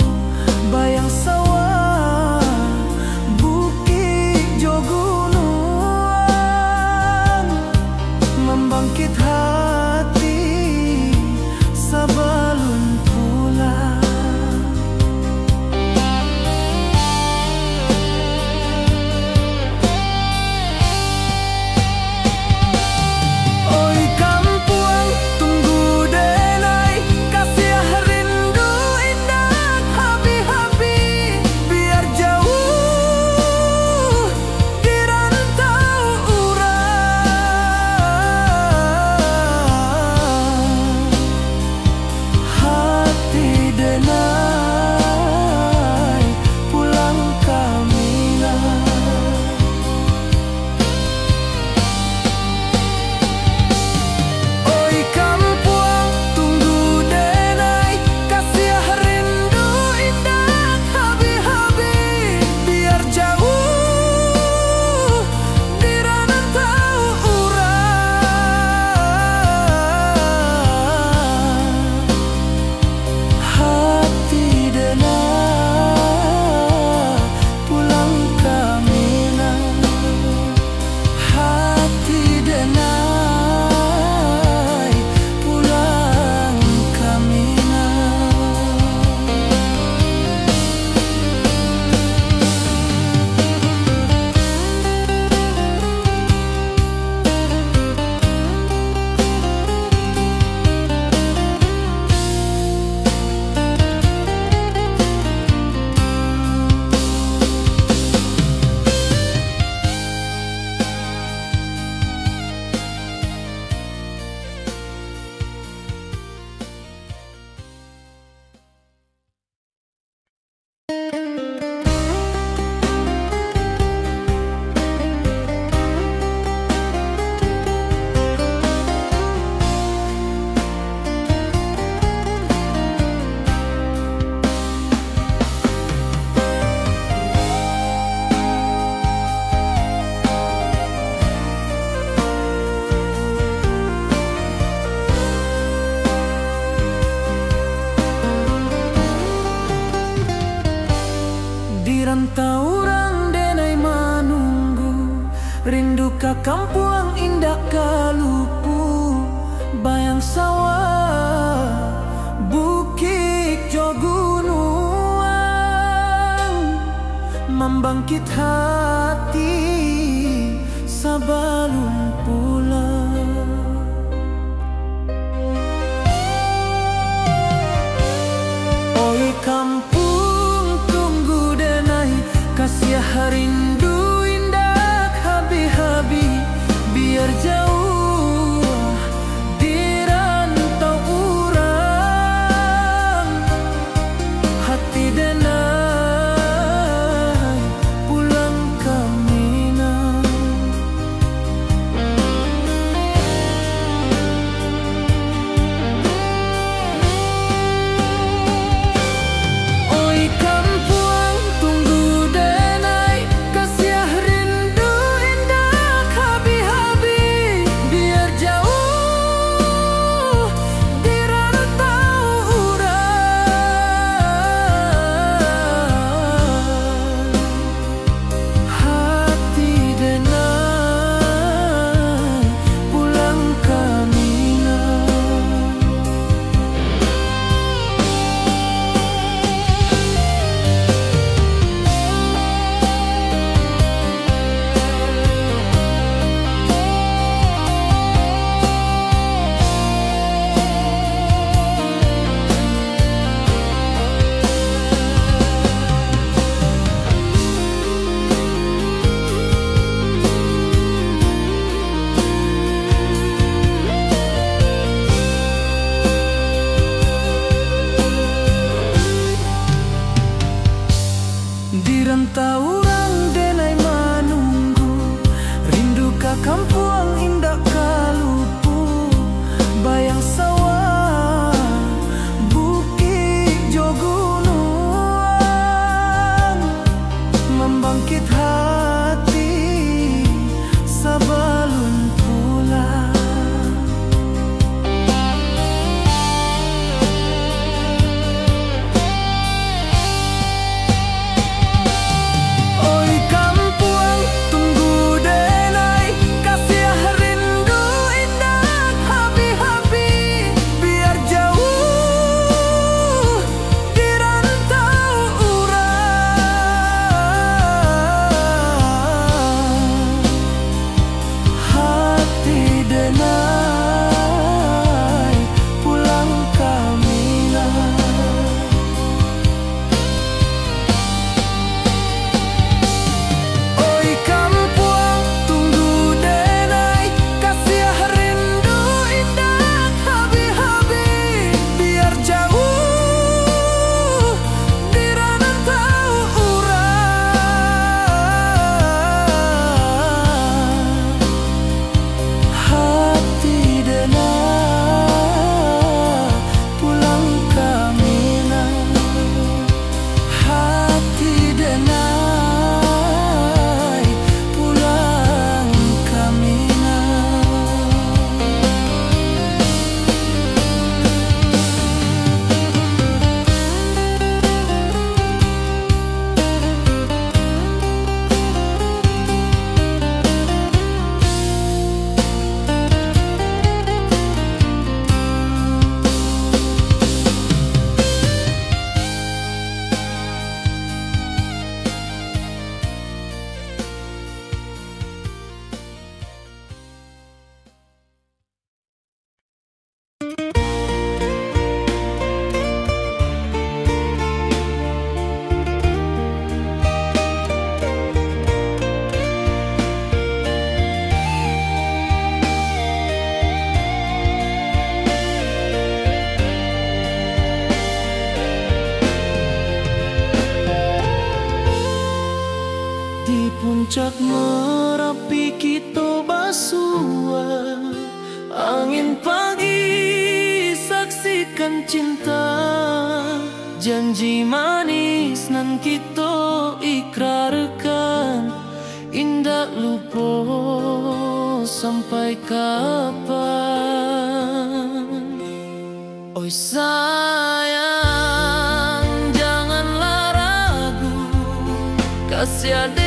bayang sawah, bukit jo gunung, membangkit hati sabalun pulang. Oi kampuang tunggu denai, kasih rindu indah habi-habi, biar jauh di rantau urang, hati denai pulang ke Minang. Oi kampuang tunggu denai, kasih rindu indah habi-habi, biar jauh di rantau urang, hati denai pulang ke Minang, hati denai pulang ke Minang. Di rantau urang denai manunggu, rindu ka kampuang indah kalupu, bayang sawah, bukit jo gunung, membangkit hati sabalun pulang. kampung tunggu denai, kasih rindu indah habi-habi, biar jauh di rantau urang, hati denai pulang ke Minang. Oi kampung tunggu denai, kasih rindu indah habi-habi, biar jauh di rantau urang, hati denai pulang ke Minang. Di rantau urang denai manunggu, rindu ka kampung indah kalupu, bayang sawah bukit jo gunung, membangkit hati sabalun pulang. Oi kampung tunggu denai, kasih rindu indah habi-habi, biar jauh di rantau urang, hati denai pulang ke Minang. Oi kampung tunggu denai, kasih rindu indah habi-habi, biar jauh di rantau urang, hati denai pulang ke Minang, hati denai pulang ke Minang. Di puncak Merapi kita basua, angin pagi saksikan cinta, janji manis nan kita ikrarkan, indah lupa sampai kapan. Oi sayang janganlah ragu, kasih ada